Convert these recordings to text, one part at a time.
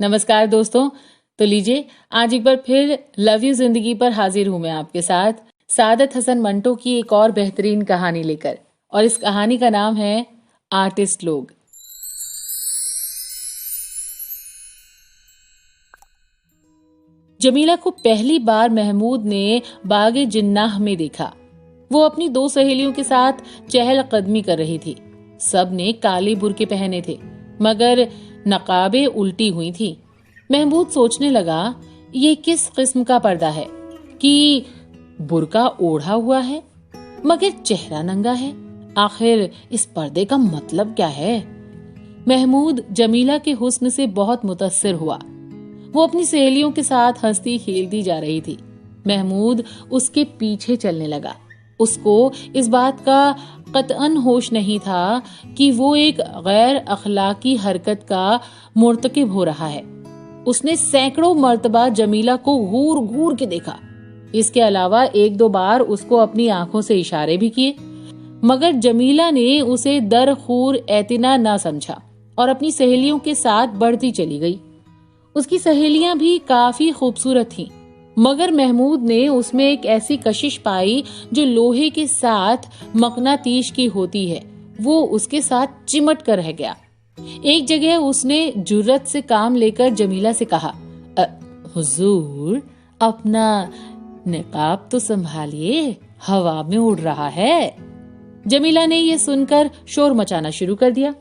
नमस्कार दोस्तों। तो लीजिए आज एक बार फिर लव यू जिंदगी पर हाजिर हूं मैं आपके साथ सादत हसन मंटो की एक और बेहतरीन कहानी लेकर। और इस कहानी का नाम है आर्टिस्ट लोग। जमीला को पहली बार महमूद ने बागे जिन्नाह में देखा। वो अपनी दो सहेलियों के साथ चहलकदमी कर रही थी। सब ने काले बुर्के पहने थे मगर नकाबें उल्टी हुई थी। महमूद सोचने लगा, ये किस किस्म का पर्दा है कि बुर्का ओढ़ा हुआ है मगर चेहरा नंगा है। आखिर इस पर्दे का मतलब क्या है? महमूद जमीला के हुस्न से बहुत मुतस्सिर हुआ। वो अपनी सहेलियों के साथ हंसती खेलती जा रही थी। महमूद उसके पीछे चलने लगा। उसको इस बात का कतअन होश नहीं था कि वो एक गैर अखलाकी हरकत का मुर्तकिब हो रहा है। उसने सैकड़ों मर्तबा जमीला को घूर घूर के देखा। इसके अलावा एक दो बार उसको अपनी आंखों से इशारे भी किए मगर जमीला ने उसे दरखूर एतना ना समझा और अपनी सहेलियों के साथ बढ़ती चली गई। उसकी सहेलियां भी काफी खूबसूरत थीं मगर महमूद ने उसमें एक ऐसी कशिश पाई जो लोहे के साथ मकनातीश की होती है। वो उसके साथ चिमट कर रह गया। एक जगह उसने जुर्रत से काम लेकर जमीला से कहा, हुजूर अपना निकाब तो संभालिए, हवा में उड़ रहा है। जमीला ने ये सुनकर शोर मचाना शुरू कर दिया।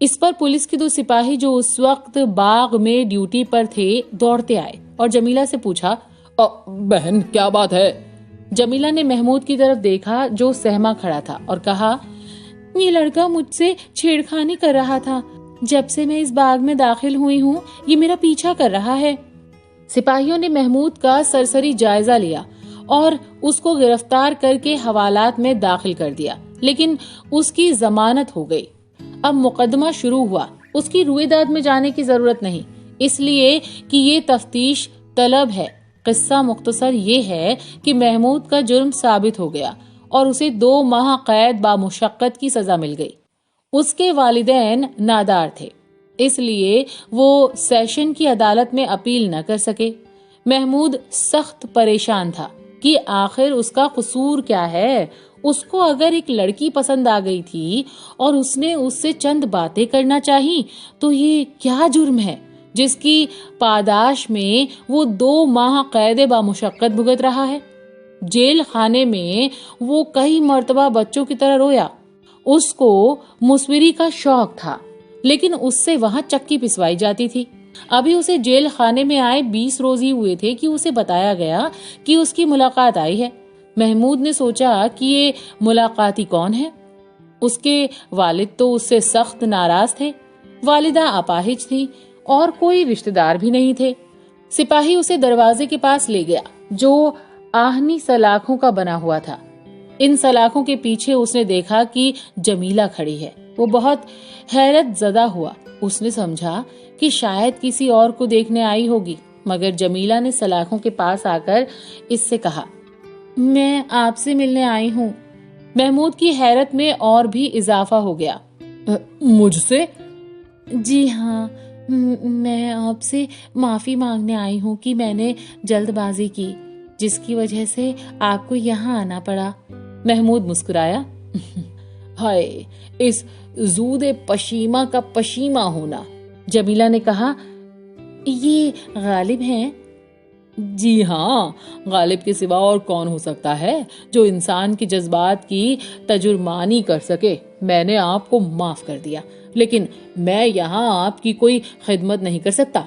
इस पर पुलिस के दो सिपाही जो उस वक्त बाग में ड्यूटी पर थे दौड़ते आए और जमीला से पूछा, बहन क्या बात है? जमीला ने महमूद की तरफ देखा जो सहमा खड़ा था और कहा, ये लड़का मुझसे छेड़खानी कर रहा था। जब से मैं इस बाग में दाखिल हुई हूँ ये मेरा पीछा कर रहा है। सिपाहियों ने महमूद का सरसरी जायजा लिया और उसको गिरफ्तार करके हवालात में दाखिल कर दिया, लेकिन उसकी जमानत हो गई। अब मुकदमा शुरू हुआ। उसकी रुएदाद में जाने की जरूरत नहीं, इसलिए कि ये तफ्तीश तलब है। किस्सा मुख्तसर ये है कि महमूद का जुर्म साबित हो गया और उसे 2 माह कैद बामुशक्कत की सजा मिल गई। उसके वालिदैन नादार थे, इसलिए वो सेशन की अदालत में अपील न कर सके। महमूद सख्त परेशान था कि आखिर उसका कसूर क्या है। उसको अगर एक लड़की पसंद आ गई थी और उसने उससे चंद बातें करना चाही तो ये क्या जुर्म है जिसकी पादाश में वो 2 माह कैद बामुशक्कत भुगत रहा है। जेल खाने में वो कई मर्तबा बच्चों की तरह रोया। उसको मुसविरी का शौक था, लेकिन उससे वहां चक्की पिसवाई जाती थी। अभी उसे जेल खाने में आए 20 रोज ही हुए थे कि उसे बताया गया कि उसकी मुलाकात आई है। महमूद ने सोचा कि ये मुलाकाती कौन है। उसके वालिद तो उससे सख्त नाराज थे, वालिदा अपाहिज थी और कोई रिश्तेदार भी नहीं थे। सिपाही उसे दरवाजे के पास ले गया जो आहनी सलाखों का बना हुआ था। इन सलाखों के पीछे उसने देखा कि जमीला खड़ी है। वो बहुत हैरत ज़दा हुआ। उसने समझा कि शायद किसी और को देखने आई होगी, मगर जमीला ने सलाखों के पास आकर इससे कहा, मैं आपसे मिलने आई हूँ। महमूद की हैरत में और भी इजाफा हो गया। मुझसे? जी हाँ, मैं आपसे माफी मांगने आई हूँ कि मैंने जल्दबाजी की, जिसकी वजह से आपको यहाँ आना पड़ा। महमूद मुस्कुराया। हाय, इस जूदे पशीमा का पशीमा होना। जमीला ने कहा, ये गालिब हैं? जी हाँ, गालिब के सिवा और कौन हो सकता है जो इंसान के जज्बात की तजुर्मानी कर सके। मैंने आपको माफ कर दिया, लेकिन मैं यहाँ आपकी कोई खिदमत नहीं कर सकता।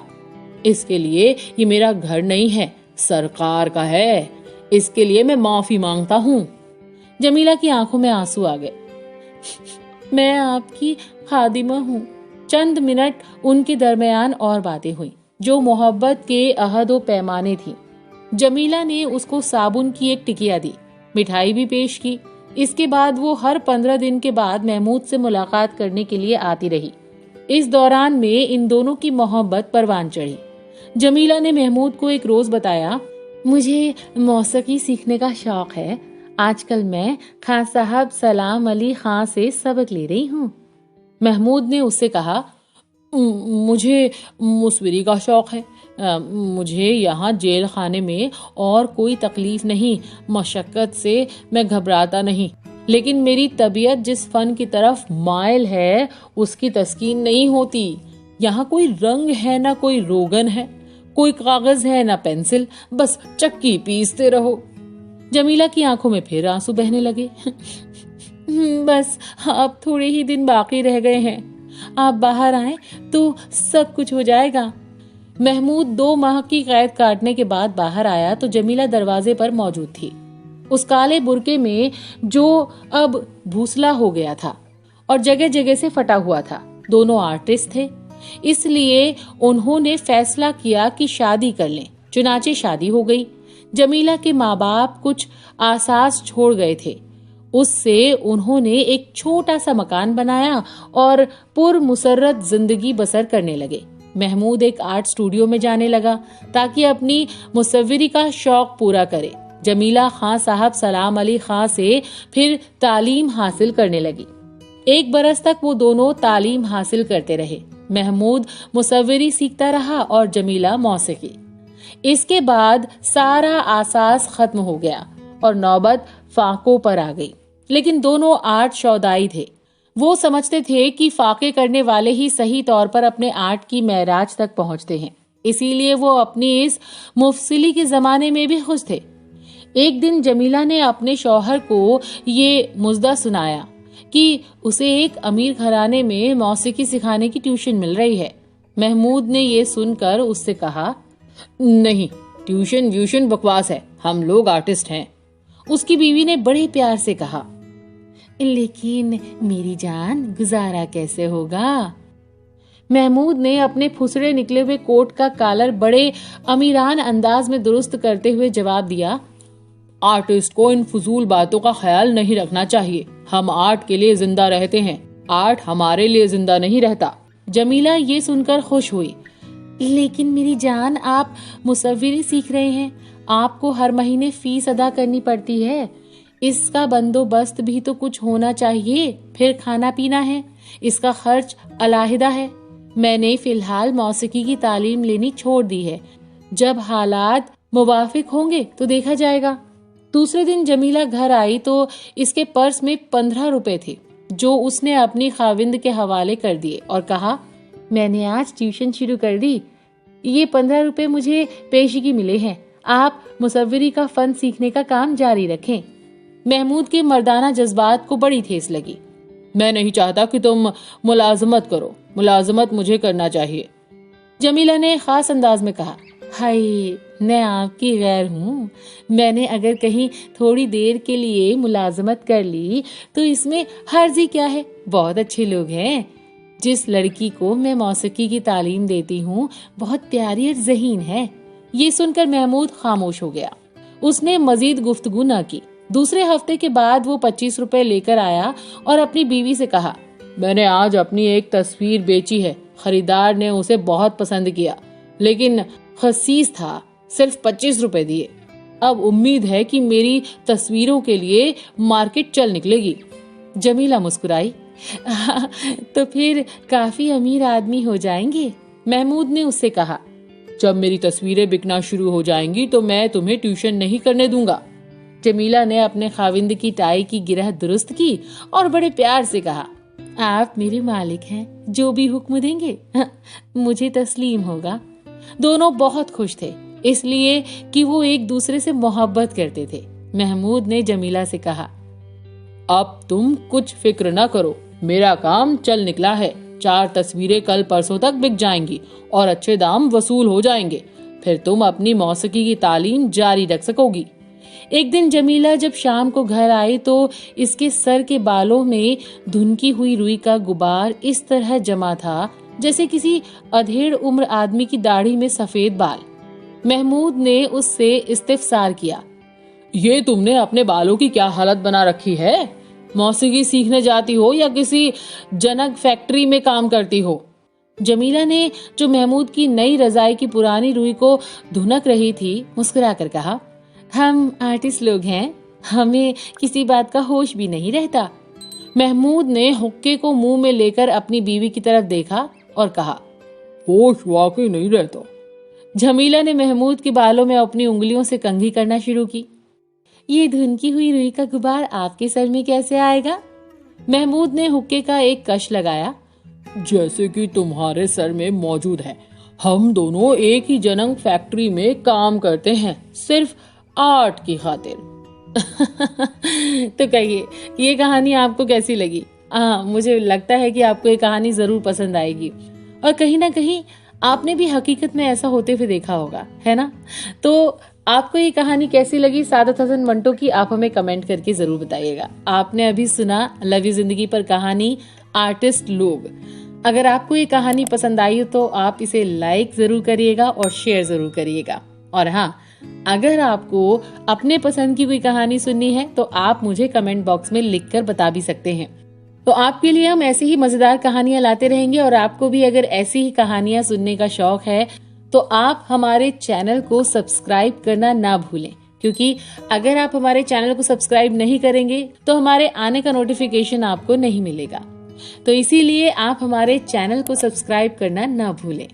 इसके लिए ये मेरा घर नहीं है, सरकार का है। इसके लिए मैं माफी मांगता हूँ। जमीला की आंखों में आंसू आ गए। मैं आपकी खादिमा हूँ। चंद मिनट उनके दरमियान और बातें हुई जो मोहब्बत के अहद व पैमाने थी। जमीला ने उसको साबुन की एक टिकिया दी, मिठाई भी पेश की। इसके बाद वो हर 15 दिन के बाद महमूद से मुलाकात करने के लिए आती रही। इस दौरान में इन दोनों की मोहब्बत परवान चढ़ी। जमीला ने महमूद को एक रोज बताया, मुझे मौसीकी सीखने का शौक है। आजकल मैं खान साहब सलाम अली खां से सबक ले रही हूँ। महमूद ने उससे कहा, मुझे मुसविरी का शौक है। मुझे यहाँ जेल खाने में और कोई तकलीफ नहीं, मशक्कत से मैं घबराता नहीं, लेकिन मेरी तबीयत जिस फन की तरफ माइल है उसकी तस्कीन नहीं होती। यहाँ कोई रंग है ना कोई रोगन है, कोई कागज है ना पेंसिल, बस चक्की पीसते रहो। जमीला की आंखों में फिर आंसू बहने लगे। बस अब थोड़े ही दिन बाकी रह गए हैं, आप बाहर आए तो सब कुछ हो जाएगा। महमूद 2 माह की कैद काटने के बाद बाहर आया तो जमीला दरवाजे पर मौजूद थी, उस काले बुरके में जो अब भूसला हो गया था और जगह जगह से फटा हुआ था। दोनों आर्टिस्ट थे, इसलिए उन्होंने फैसला किया कि शादी कर लें। चुनाचे शादी हो गई। जमीला के माँ बाप कुछ आसास छोड़ गए थे, उससे उन्होंने एक छोटा सा मकान बनाया और पुरमुसर्रत जिंदगी बसर करने लगे। महमूद एक आर्ट स्टूडियो में जाने लगा ताकि अपनी मुसव्विरी का शौक पूरा करे। जमीला खां साहब सलाम अली खां से फिर तालीम हासिल करने लगी। 1 बरस तक वो दोनों तालीम हासिल करते रहे। महमूद मुसव्विरी सीखता रहा और जमीला मौसीकी। इसके बाद सारा आसास खत्म हो गया और नौबत फाकों पर आ गई। लेकिन दोनों आर्ट शौदाई थे। वो समझते थे कि फाके करने वाले ही सही तौर पर अपने आर्ट की महराज तक पहुंचते हैं, इसीलिए वो अपनी इस मुफसिली के जमाने में भी खुश थे। एक दिन जमीला ने अपने शौहर को ये मुज़दा सुनाया कि उसे एक अमीर घराने में मौसीकी सिखाने की ट्यूशन मिल रही है। महमूद ने ये सुनकर उससे कहा, नहीं, ट्यूशन व्यूशन बकवास है, हम लोग आर्टिस्ट हैं। उसकी बीवी ने बड़े प्यार से कहा, लेकिन मेरी जान गुजारा कैसे होगा? महमूद ने अपने फुसड़े निकले हुए कोट का कॉलर बड़े अमीरान अंदाज में दुरुस्त करते हुए जवाब दिया, आर्टिस्ट को इन फजूल बातों का ख्याल नहीं रखना चाहिए। हम आर्ट के लिए जिंदा रहते हैं, आर्ट हमारे लिए जिंदा नहीं रहता। जमीला ये सुनकर खुश हुई, लेकिन मेरी जान, आप मुसव्विरी सीख रहे हैं, आपको हर महीने फीस अदा करनी पड़ती है, इसका बंदोबस्त भी तो कुछ होना चाहिए। फिर खाना पीना है, इसका खर्च अलहदा है। मैंने फिलहाल मौसीकी की तालीम लेनी छोड़ दी है, जब हालात मुवाफिक होंगे तो देखा जाएगा। दूसरे दिन जमीला घर आई तो इसके पर्स में 15 रुपए थे, जो उसने अपनी खाविंद के हवाले कर दिए और कहा, मैंने आज ट्यूशन शुरू कर दी, ये 15 रुपए मुझे पेशगी मिले हैं, आप मुसव्विरी का फन सीखने का काम जारी रखें। महमूद के मर्दाना जज्बात को बड़ी ठेस लगी। मैं नहीं चाहता कि तुम मुलाजमत करो, मुलाजमत मुझे करना चाहिए। जमीला ने खास अंदाज में कहा, हाय, मैं आपकी गैर हूँ, मैंने अगर कहीं थोड़ी देर के लिए मुलाजमत कर ली तो इसमें हर्जी क्या है? बहुत अच्छे लोग हैं। जिस लड़की को मैं मौसीकी की तालीम देती हूँ बहुत प्यारी और ज़हीन है। ये सुनकर महमूद खामोश हो गया। उसने मजीद गुफ्तगू न की। दूसरे हफ्ते के बाद वो 25 रुपए लेकर आया और अपनी बीवी से कहा, मैंने आज अपनी एक तस्वीर बेची है, खरीदार ने उसे बहुत पसंद किया, लेकिन खसीस था, सिर्फ 25 रुपए दिए। अब उम्मीद है कि मेरी तस्वीरों के लिए मार्केट चल निकलेगी। जमीला मुस्कुराई, तो फिर काफी अमीर आदमी हो जाएंगे। महमूद ने उससे कहा, जब मेरी तस्वीरें बिकना शुरू हो जाएंगी तो मैं तुम्हें ट्यूशन नहीं करने दूंगा। जमीला ने अपने खाविंद की टाई की गिरह दुरुस्त की और बड़े प्यार से कहा, आप मेरे मालिक हैं, जो भी हुक्म देंगे मुझे तस्लीम होगा। दोनों बहुत खुश थे, इसलिए कि वो एक दूसरे से मोहब्बत करते थे। महमूद ने जमीला से कहा, अब तुम कुछ फिक्र न करो, मेरा काम चल निकला है। 4 तस्वीरें कल परसों तक बिक जाएंगी और अच्छे दाम वसूल हो जाएंगे। फिर तुम अपनी मौसीकी की तालीम जारी रख सकोगी। एक दिन जमीला जब शाम को घर आई तो इसके सर के बालों में धुनकी हुई रुई का गुबार इस तरह जमा था जैसे किसी अधेड़ उम्र आदमी की दाढ़ी में सफेद बाल। महमूद ने उससे इस्तिफसार किया, ये तुमने अपने बालों की क्या हालत बना रखी है? मौसीकी सीखने जाती हो या किसी जनक फैक्ट्री में काम करती हो? जमीला ने, जो महमूद की नई रजाई की पुरानी रुई को धुनक रही थी, मुस्कुराकर कहा, हम आर्टिस्ट लोग हैं, हमें किसी बात का होश भी नहीं रहता। महमूद ने हुक्के को मुंह में लेकर अपनी बीवी की तरफ देखा और कहा, होश वाकई नहीं रहता। जमीला ने महमूद के बालों में अपनी उंगलियों से कंघी करना शुरू की। ये धुनकी हुई रुई का गुबार आपके सर में कैसे आएगा? महमूद ने हुक्के का एक कश लगाया। जैसे कि तुम्हारे सर में मौजूद है। हम दोनों एक ही जनंग फैक्ट्री में काम करते हैं, सिर्फ आर्ट की खातिर। तो कहिए, ये कहानी आपको कैसी लगी? मुझे लगता है कि आपको ये कहानी जरूर पसंद आएगी और कहीं ना कहीं आपने भी हकीकत में ऐसा होते हुए देखा होगा, है ना? तो आपको ये कहानी कैसी लगी सादत हसन मंटो की, आप हमें कमेंट करके जरूर बताइएगा। आपने अभी सुना लव यू जिंदगी पर कहानी आर्टिस्ट लोग। अगर आपको ये कहानी पसंद आई हो तो आप इसे लाइक जरूर करिएगा और शेयर जरूर करिएगा। और हाँ, अगर आपको अपने पसंद की कोई कहानी सुननी है तो आप मुझे कमेंट बॉक्स में लिखकर बता भी सकते हैं। तो आपके लिए हम ऐसी ही मजेदार कहानियां लाते रहेंगे। और आपको भी अगर ऐसी ही कहानियां सुनने का शौक है तो आप हमारे चैनल को सब्सक्राइब करना ना भूलें, क्योंकि अगर आप हमारे चैनल को सब्सक्राइब नहीं करेंगे तो हमारे आने का नोटिफिकेशन आपको नहीं मिलेगा। तो इसीलिए आप हमारे चैनल को सब्सक्राइब करना ना भूलें।